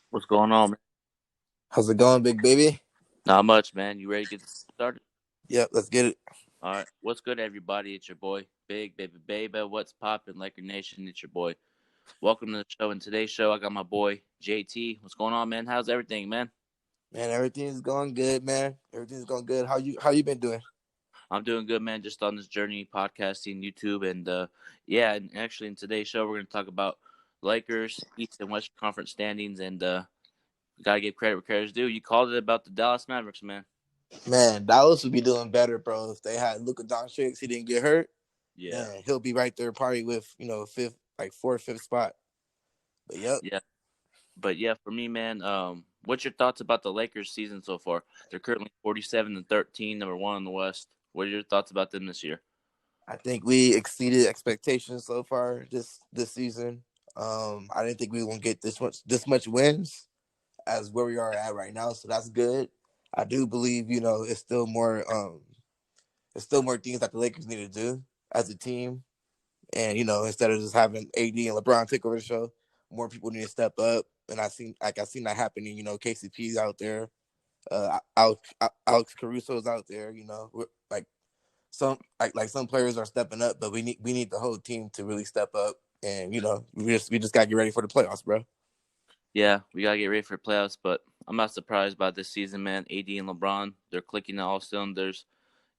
What's going on, man? How's it going, big baby? Not much, man. You ready to get started? Yep, let's get it. All right. What's good, everybody? It's your boy, Big Baby Baby. What's poppin', Laker Nation? It's your boy. Welcome to the show. In today's show, I got my boy JT. What's going on, man? How's everything, man? Man, everything's going good, man. Everything's going good. How you been doing? I'm doing good, man. Just on this journey, podcasting, YouTube, and yeah. And actually, in today's show, we're gonna talk about Lakers East and West Conference standings, and gotta give credit where credit's due. You called it about the Dallas Mavericks, man. Man, Dallas would be doing better, bro. If they had Luka Doncic, he didn't get hurt. Yeah, Man, he'll be right there, probably with fifth, like fourth, fifth spot. But yep, yeah. But yeah, for me, man, what's your thoughts about the Lakers season so far? They're currently 47-13, number one in the West. What are your thoughts about them this year? I think we exceeded expectations so far this season. I didn't think we were gonna get this much wins as where we are at right now, so that's good. I do believe it's still more things that the Lakers need to do as a team. And instead of just having AD and LeBron take over the show, more people need to step up. And I seen that happening. KCP's out there, Alex Caruso's out there. Like some players are stepping up, but we need the whole team to really step up. And we just gotta get ready for the playoffs, bro. Yeah, we gotta get ready for playoffs, but I'm not surprised by this season, man. AD and LeBron, they're clicking on all cylinders,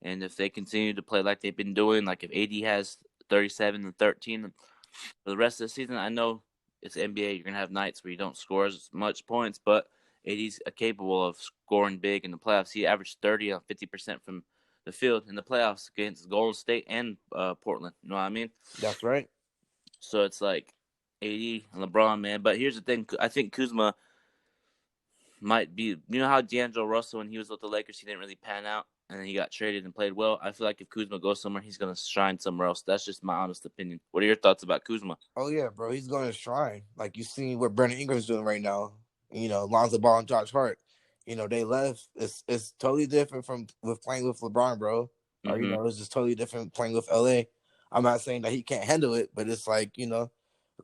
and if they continue to play like they've been doing, like if AD has 37 and 13 for the rest of the season, I know it's NBA. You're gonna have nights where you don't score as much points, but AD's capable of scoring big in the playoffs. He averaged 30 on 50% from the field in the playoffs against Golden State and Portland. You know what I mean? That's right. So it's like AD and LeBron, man. But here's the thing: I think Kuzma might be. You know how D'Angelo Russell, when he was with the Lakers, he didn't really pan out, and then he got traded and played well. I feel like if Kuzma goes somewhere, he's gonna shine somewhere else. That's just my honest opinion. What are your thoughts about Kuzma? Oh yeah, bro. He's going to shrine. Like you seen what Brandon Ingram's doing right now. Lonzo Ball and Josh Hart. They left. It's totally different from with playing with LeBron, bro. Or Mm-hmm. it's just totally different playing with LA. I'm not saying that he can't handle it, but it's like, of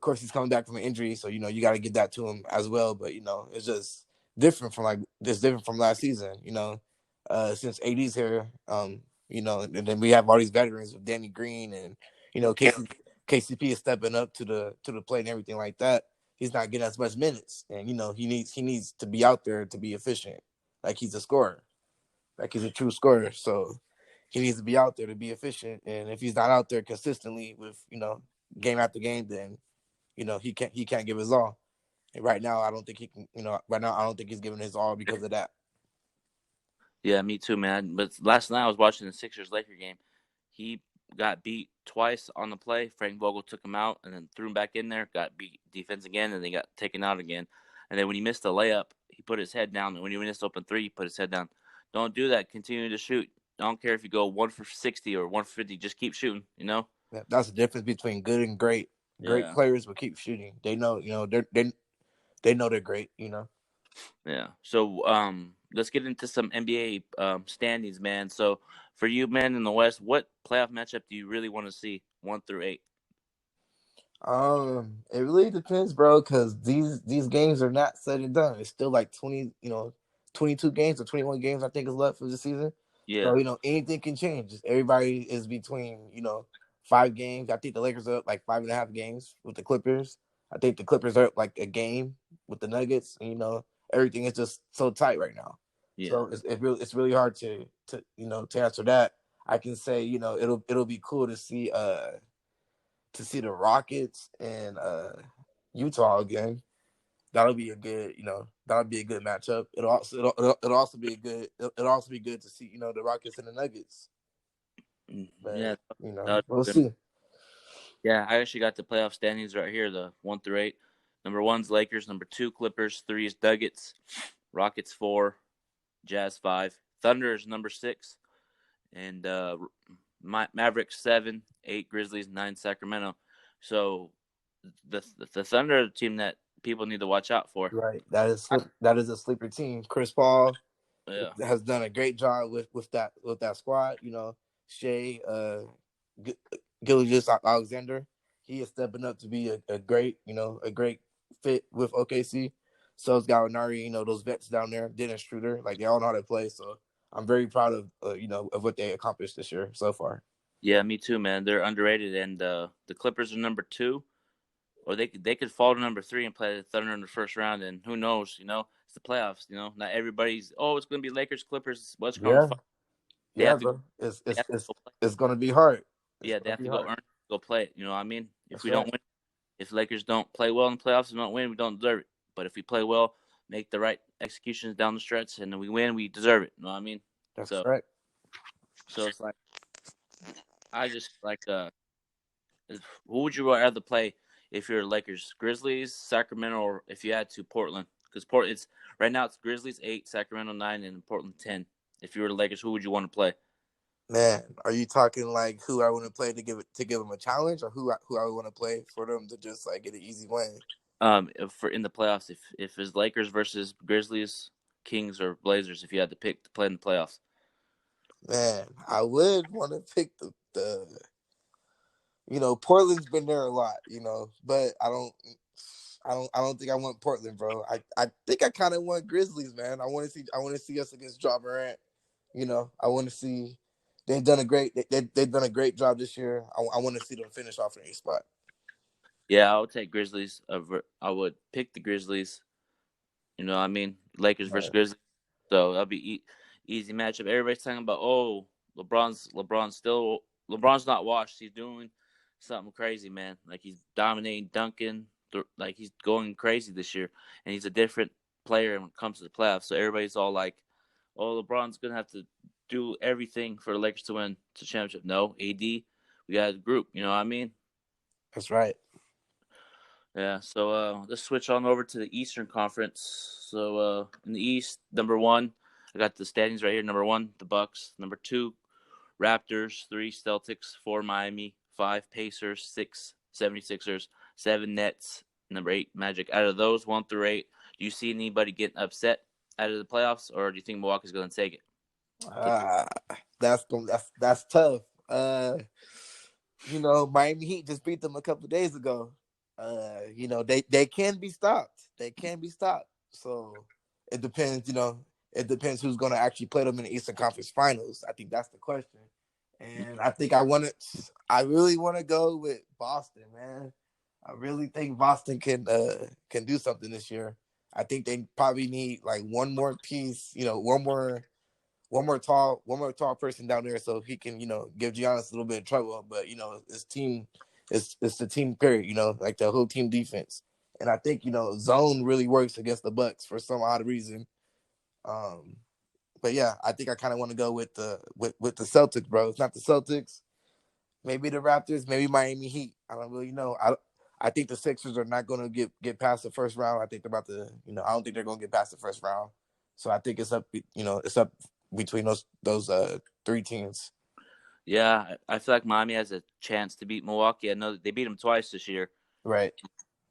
course he's coming back from an injury, so you gotta give that to him as well. But it's just different from last season, since AD's here. And then we have all these veterans with Danny Green and KCP is stepping up to the plate and everything like that. He's not getting as much minutes, and he needs to be out there to be efficient, like he's a scorer, like he's a true scorer. So he needs to be out there to be efficient, and if he's not out there consistently with game after game, then he can't give his all. And right now, I don't think he can. Right now, I don't think he's giving his all because of that. Yeah, me too, man. But last night I was watching the Sixers Laker game. He got beat twice on the play. Frank Vogel took him out and then threw him back in there. Got beat defense again, and then got taken out again. And then when he missed a layup, he put his head down. And when he missed open three, he put his head down. Don't do that. Continue to shoot. I don't care if you go 1 for 60 or 1 for 50. Just keep shooting. You know. That's the difference between good and great. Great Yeah. players will keep shooting. They know, they know they're great. Yeah. So let's get into some NBA standings, man. So for you, man, in the West, what playoff matchup do you really want to see? 1 through 8. It really depends, bro, because these games are not said and done. It's still like 22 games or 21 games I think is left for the season. So Yeah. anything can change. Everybody is between 5 games. I think the Lakers are up like 5.5 games with the Clippers. I think the Clippers are up like a game with the Nuggets. And, everything is just so tight right now. Yeah. So it's really hard to answer that. I can say it'll be cool to see the Rockets and Utah again. That'll be a good matchup. It'll also be good to see the Rockets and the Nuggets. But Yeah. That would we'll be good. see. Yeah, I actually got the playoff standings right here, the 1 through 8. Number one's Lakers, number two Clippers, three is Nuggets, Rockets 4, Jazz 5, Thunder is number 6, and Mavericks 7, 8 Grizzlies, 9 Sacramento. So the Thunder are the team that people need to watch out for. Right, that is a sleeper team. Chris Paul Yeah. has done a great job with that squad. Shea G- Gilgeous Alexander, he is stepping up to be a great fit with OKC. Sos Gallinari, those vets down there, Dennis Schroeder, like they all know how to play. So I'm very proud of of what they accomplished this year so far. Yeah, me too, man. They're underrated, and the Clippers are number 2, or they could fall to number 3 and play the Thunder in the first round. And who knows? It's the playoffs. Not everybody's. Oh, it's going to be Lakers Clippers. What's going Yeah, to They yeah, have to. bro. They have to go play. It's gonna be hard. It's Yeah, they gonna have be to go hard. earn, go play it. You know what I mean? If That's we don't right. win, if Lakers don't play well in the playoffs and don't win, we don't deserve it. But if we play well, make the right executions down the stretch, and then we win, we deserve it. You know what I mean? That's So, correct. so it's like I just like who would you rather play if you're Lakers, Grizzlies, Sacramento, or if you had to Portland? Because it's right now it's Grizzlies 8, Sacramento 9, and Portland 10. If you were the Lakers, who would you want to play? Man, are you talking like who I want to play to give them a challenge, or who I want to play for them to just like get an easy win? For in the playoffs, if it's Lakers versus Grizzlies, Kings, or Blazers, if you had to pick to play in the playoffs. Man, I would want to pick the Portland's been there a lot, but I don't think I want Portland, bro. I think I kind of want Grizzlies, man. I want to see us against Ja Morant. I want to see they've done a great job this year. I want to see them finish off in a spot. Yeah, I would take Grizzlies. I would pick the Grizzlies. I mean, Lakers versus Man, Grizzlies. So that'll be easy matchup. Everybody's talking about LeBron's not washed. He's doing something crazy, man. Like he's dominating, dunking, like he's going crazy this year, and he's a different player when it comes to the playoffs. So everybody's all like, "Oh, LeBron's gonna have to do everything for the Lakers to win the championship." No, AD, we got a group. You know what I mean? that's right. Yeah, so let's switch on over to the Eastern Conference. So in the East, number 1, I got the standings right here. Number 1, the Bucks. Number 2, Raptors. 3, Celtics. 4, Miami. 5, Pacers. 6, 76ers. 7, Nets. Number 8, Magic. Out of those 1 through 8, do you see anybody getting upset out of the playoffs, or do you think Milwaukee's going to take it? Ah, that's tough. Miami Heat just beat them a couple days ago. They can be stopped. They can be stopped. So it depends. It depends who's going to actually play them in the Eastern Conference Finals. I think that's the question. And I think I really want to go with Boston, man. I really think Boston can do something this year. I think they probably need like one more piece. One more tall person down there so he can, give Giannis a little bit of trouble. But his team, it's the team period. Like the whole team defense. And I think zone really works against the Bucks for some odd reason. Um, but yeah, I think I kind of want to go with the Celtics, bro. It's not the Celtics. Maybe the Raptors. Maybe Miami Heat. I don't really know. I think the Sixers are not going to get past the first round. I think they're about to. I don't think they're going to get past the first round. So I think it's up. It's up between those three teams. Yeah, I feel like Miami has a chance to beat Milwaukee. I know that they beat them twice this year. Right.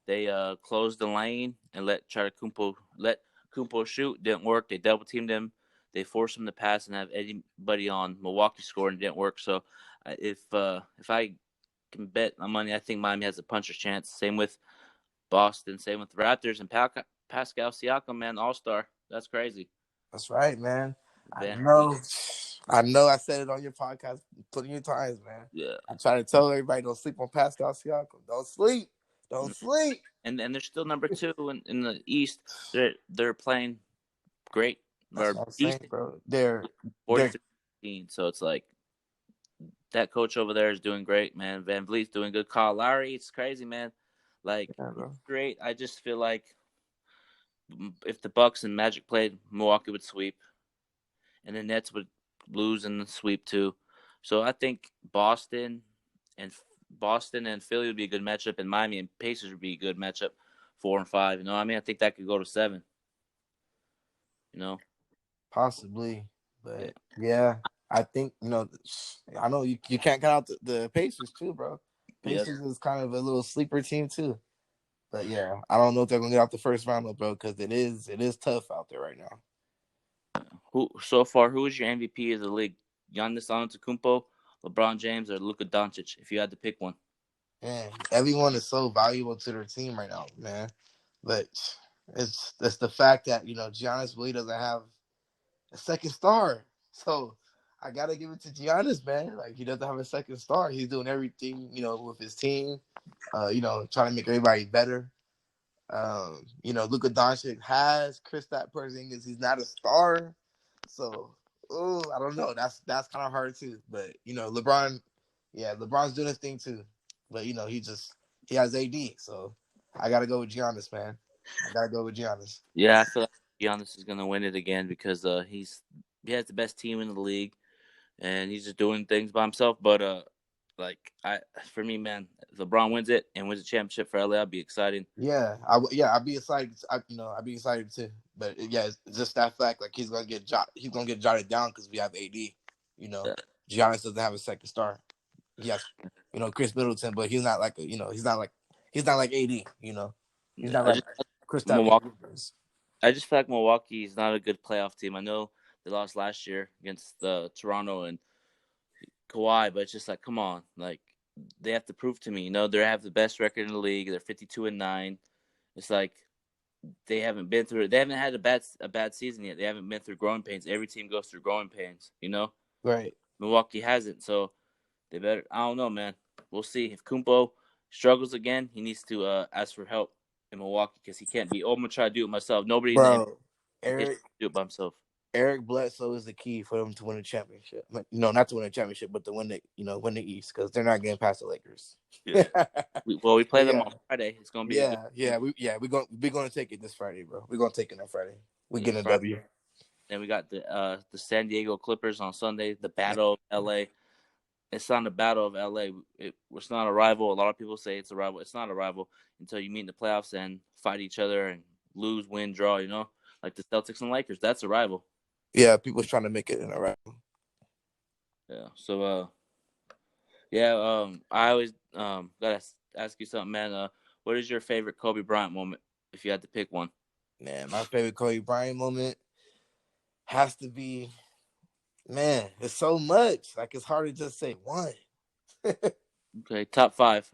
They closed the lane and let Kumpo shoot. Didn't work. They double teamed him. They forced him to pass and have anybody on Milwaukee score, and it didn't work. So if I can bet my money, I think Miami has a puncher's chance. Same with Boston. Same with the Raptors and Pascal Siakam, man, All Star. That's crazy. That's right, man. I Van Vliet. know. I know. I said it on your podcast plenty of times, man. Yeah. I try to tell everybody don't sleep on Pascal Siakam. Don't sleep. Don't sleep. And they're still number 2 in the East. They're playing great. That's Or what I'm saying, decent. bro. They're 43. So it's like that coach over there is doing great, man. Van Vliet's doing good. Kyle Lowry, it's crazy, man. Like yeah, he's bro. great. I just feel like if the Bucks and Magic played, Milwaukee would sweep, and the Nets would lose in the sweep too. So I think and Boston and Philly would be a good matchup, and Miami and Pacers would be a good matchup, 4 and 5. You know what I mean? I think that could go to 7. You know? Possibly, Yeah. but yeah, I think I know you can't count out the Pacers too, bro. Yes. Pacers is kind of a little sleeper team too. But yeah, I don't know if they're gonna get out the first round, though, bro, because it is tough out there right now. Who is your MVP of the league? Giannis Antetokounmpo, LeBron James, or Luka Doncic? If you had to pick one. Man, everyone is so valuable to their team right now, man. But It's the fact that Giannis really doesn't have a second star. So I gotta give it to Giannis, man. Like he doesn't have a second star. He's doing everything, with his team. Trying to make everybody better. Luka Doncic has Kristaps Porzingis. He's not a star, so I don't know. That's kind of hard too. But LeBron, yeah, LeBron's doing his thing too. But he has AD, so I gotta go with Giannis, man. I gotta go with Giannis. Yeah, I feel like Giannis is gonna win it again because he has the best team in the league and he's just doing things by himself. But like for me, man, if LeBron wins it and wins the championship for LA, I'll be excited. Yeah, I'd be excited. I'd be excited too. But yeah, it's just that fact. Like he's gonna get jotted down because we have AD. You know, Yeah, Giannis doesn't have a second star. Yes, Chris Middleton, but he's not like he's not like AD. He's yeah. not like Kristaps Milwaukee. Porzingis. I just feel like Milwaukee is not a good playoff team. I know they lost last year against Toronto and Kawhi, but it's just like, come on, like they have to prove to me. They have the best record in the league. They're 52-9. It's like they haven't been through it. They haven't had a bad season yet. They haven't been through growing pains. Every team goes through growing pains. Right. Milwaukee hasn't, so they better. I don't know, man. We'll see if Kumpo struggles again. He needs to ask for help in Milwaukee because he can't be. Oh, I'm gonna try to do it myself. Nobody in the Bro, NBA can Eric do it by himself. Eric Bledsoe is the key for them to win a championship. No, not to win a championship, but to win the East because they're not getting past the Lakers. Yeah. We play them Yeah. on Friday. It's gonna be a good Yeah, we're gonna take it this Friday, bro. We're gonna take it on Friday. We yeah get a Friday. W. Then we got the San Diego Clippers on Sunday. The Battle of LA. It's not a battle of LA. It's not a rival. A lot of people say it's a rival. It's not a rival until you meet in the playoffs and fight each other and lose, win, draw. Like the Celtics and Lakers. That's a rival. Yeah, people's trying to make it in a rival. Yeah. So yeah. I always gotta ask you something, man. What is your favorite Kobe Bryant moment if you had to pick one? Man, my favorite Kobe Bryant moment has to be, man, it's so much. Like it's hard to just say one. Okay, top five.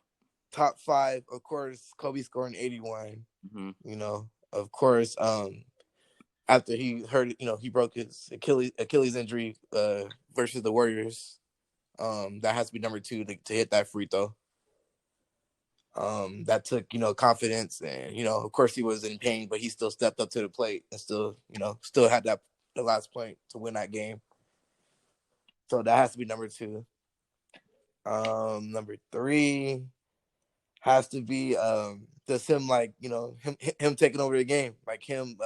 Top five, of course, Kobe scoring 81. Mm-hmm. Of course, after he hurt, he broke his Achilles injury versus the Warriors. That has to be number two to hit that free throw. That took confidence, and of course he was in pain, but he still stepped up to the plate and still had the last point to win that game. So that has to be number two. Number three has to be just him, like him taking over the game, like him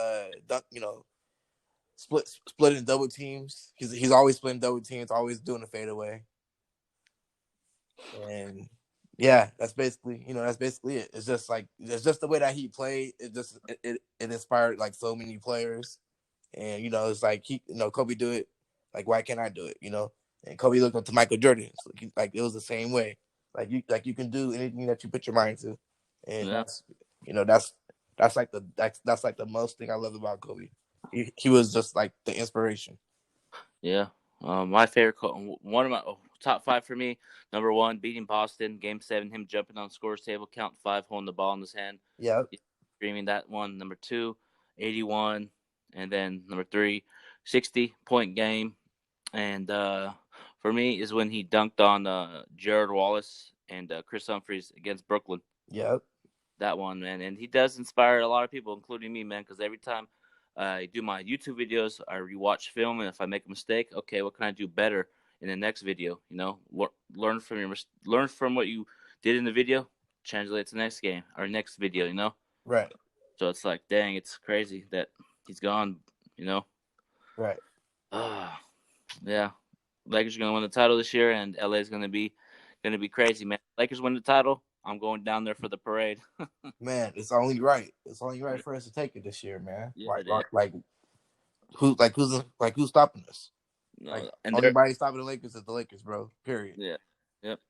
splitting double teams. He's always splitting double teams, always doing a fadeaway. And yeah, that's basically it. It's just the way that he played. It inspired like so many players, and it's like Kobe do it. Like why can't I do it? And Kobe looked up to Michael Jordan. So like it was the same way. Like you can do anything that you put your mind to, and Yeah. that's like the most thing I love about Kobe. He was just like the inspiration. Yeah. My favorite, one of my top five for me. Number one, beating Boston, Game 7. Him jumping on scores table, count five, holding the ball in his hand, Yeah, dreaming that one. Number two, 81, and then number three, 60-point game. And for me is when he dunked on Jared Wallace and Chris Humphries against Brooklyn. yeah, That one, man. And he does inspire a lot of people, including me, man, because every time I do my YouTube videos, I rewatch film, and if I make a mistake, okay, what can I do better in the next video? Learn from what you did in the video, translate it to the next game or next video. right, So it's like, dang, it's crazy that he's gone, you know. right. Yeah, Lakers are gonna win the title this year, and LA is gonna be crazy, man. Lakers win the title, I'm going down there for the parade. Man, it's only right. It's only right for us to take it this year, man. Yeah, Like, it is. who's stopping us? Like, No, and only they're body stopping the Lakers is the Lakers, bro. Period. yeah, yep.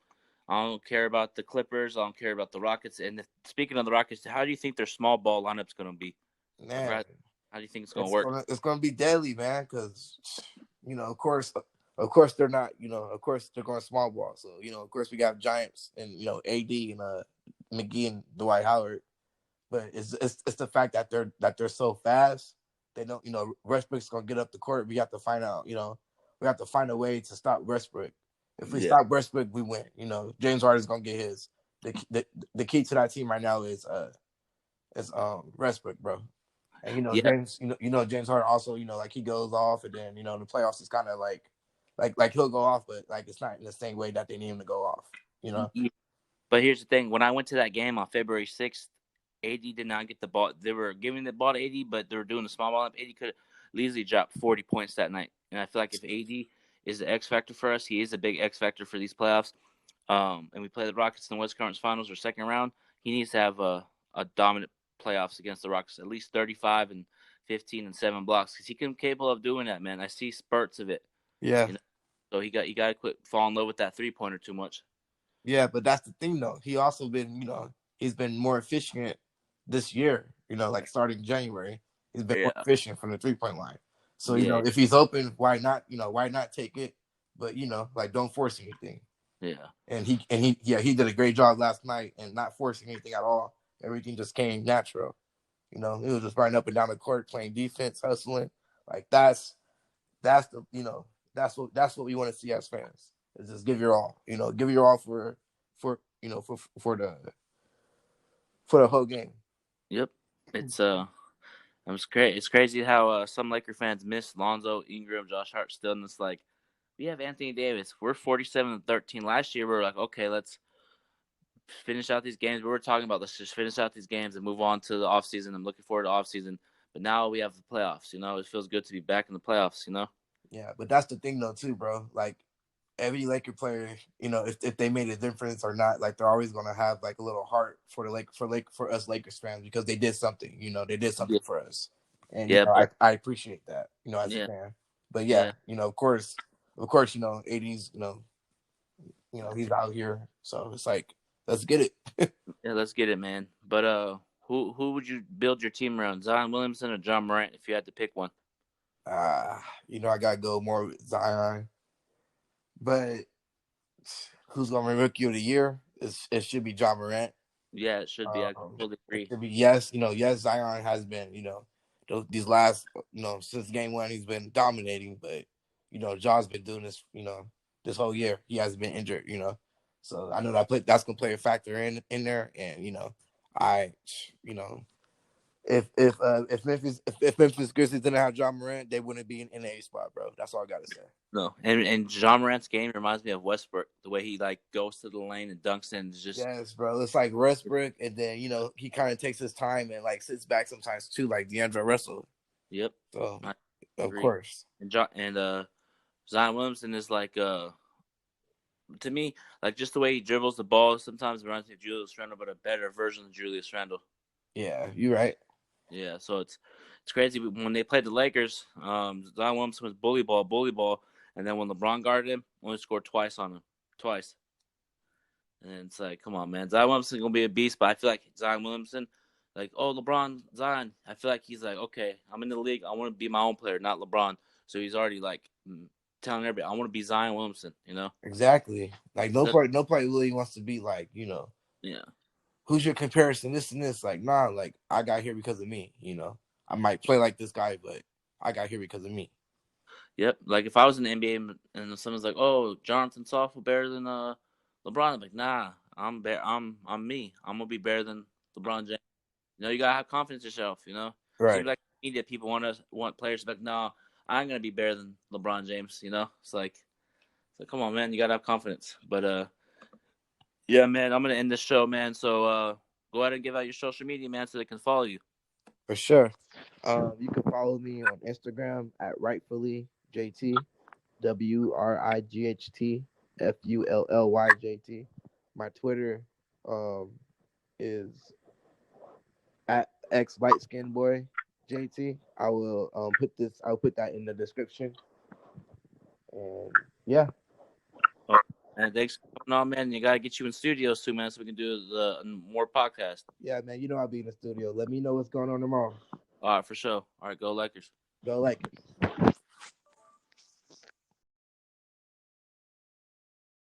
I don't care about the Clippers. I don't care about the Rockets. And speaking of the Rockets, how do you think their small ball lineup's going to be? Like, Man, how do you think it's going to work? it's gonna be deadly, man. Because of course they're not. Of course they're going small ball. So of course we got Giants and AD and McGee and Dwight Howard. But it's the fact that they're so fast. They don't, Westbrook's gonna get up the court. We have to find out, we have to find a way to stop Westbrook. If we Yeah, stop Westbrook, we win. James Harden's gonna get his. The key to that team right now is Westbrook, bro. And yeah, James, James Harden also, like he goes off, and then the playoffs is kind of like he'll go off, but like it's not in the same way that they need him to go off. yeah. But here's the thing: when I went to that game on February 6th, AD did not get the ball. They were giving the ball to AD, but they were doing the small ball. AD could have easily dropped 40 points that night. And I feel like if AD is the X factor for us, he is a big X factor for these playoffs. And we play the Rockets in the West Conference Finals or second round. He needs to have a dominant playoffs against the Rockets, at least 35 and 15 and 7 blocks, because he can capable of doing that, man. I see spurts of it. Yeah, So you got to quit falling in love with that 3-pointer too much. yeah, but that's the thing though. He also been, he's been more efficient this year. Like starting January, he's been more Yeah, efficient from the 3-point line. So yeah, if he's open, why not? Why not take it? But like don't force anything. yeah. He did a great job last night and not forcing anything at all. Everything just came natural. He was just running up and down the court playing defense, hustling. Like that's the that's what we want to see as fans. Is just give your all. Give your all for for the whole game. Yep. It's great. It's crazy how some Laker fans miss Lonzo, Ingram, Josh Hart still, and it's like we have Anthony Davis. We're 47-13. Last year we were like, okay, let's finish out these games. We were talking about let's just finish out these games and move on to the offseason. I'm looking forward to offseason. But now we have the playoffs. It feels good to be back in the playoffs. Yeah, but that's the thing though too, bro. Like every Laker player, if they made a difference or not, like they're always gonna have like a little heart for for us Lakers fans because they did something. They did Yeah, something for us, and yeah, but I appreciate that. As a yeah, fan. But yeah, yeah, of course, AD's, he's out here, so it's like let's get it. yeah. Let's get it, man. But who would you build your team around? Zion Williamson or John Morant if you had to pick one? I gotta go more with Zion, but who's gonna win Rookie of the Year? It should be John Morant. Yeah, it should be. I totally It agree. should be yes, yes, Zion has been, these last, since game one he's been dominating, but John's been doing this, this whole year. He hasn't been injured, so I know that's gonna play a factor in there, and I, you know, if Memphis Grizzlies didn't have John Morant, they wouldn't be in the A spot, bro. That's all I gotta say. No, and John Morant's game reminds me of Westbrook. The way he like goes to the lane and dunks in is just Yes, bro. It's like Westbrook, and then he kind of takes his time and like sits back sometimes too, like DeAndre Russell. yep. So, I of agree. course, And Zion Williamson is like to me like just the way he dribbles the ball sometimes reminds me of Julius Randle, but a better version of Julius Randle. yeah, you're right. Yeah, so it's crazy when they played the Lakers. Zion Williamson was bully ball, and then when LeBron guarded him, only scored twice on him, twice. And it's like, come on, man, Zion Williamson gonna be a beast, but I feel like Zion Williamson, like, oh LeBron, Zion, I feel like he's like, okay, I'm in the league, I want to be my own player, not LeBron. So he's already like telling everybody, I want to be Zion Williamson. Exactly. Like That, no player really wants to be like, yeah, who's your comparison? This and this. Like, nah, like I got here because of me. I might play like this guy, but I got here because of me. yep. Like if I was in the NBA and someone's like, oh, Jonathan Soft better than LeBron, I'm like, nah, I'm me. I'm gonna be better than LeBron James. You gotta have confidence in yourself. Seems Right. like media people want players to be like, no, I'm gonna be better than LeBron James. It's like, come on, man, you gotta have confidence. But yeah, man, I'm gonna end this show, man. So go ahead and give out your social media, man, so they can follow you. For sure. You can follow me on Instagram at rightfully JT, WRIGHT My Twitter is at X Light Skin Boy JT. I'll put that in the description. And yeah. Oh, and thanks for coming on, man. You gotta get you in studio soon, man, so we can do the more podcast. Yeah, man, I'll be in the studio. Let me know what's going on tomorrow. All right, for sure. All right, go Lakers. Go Lakers.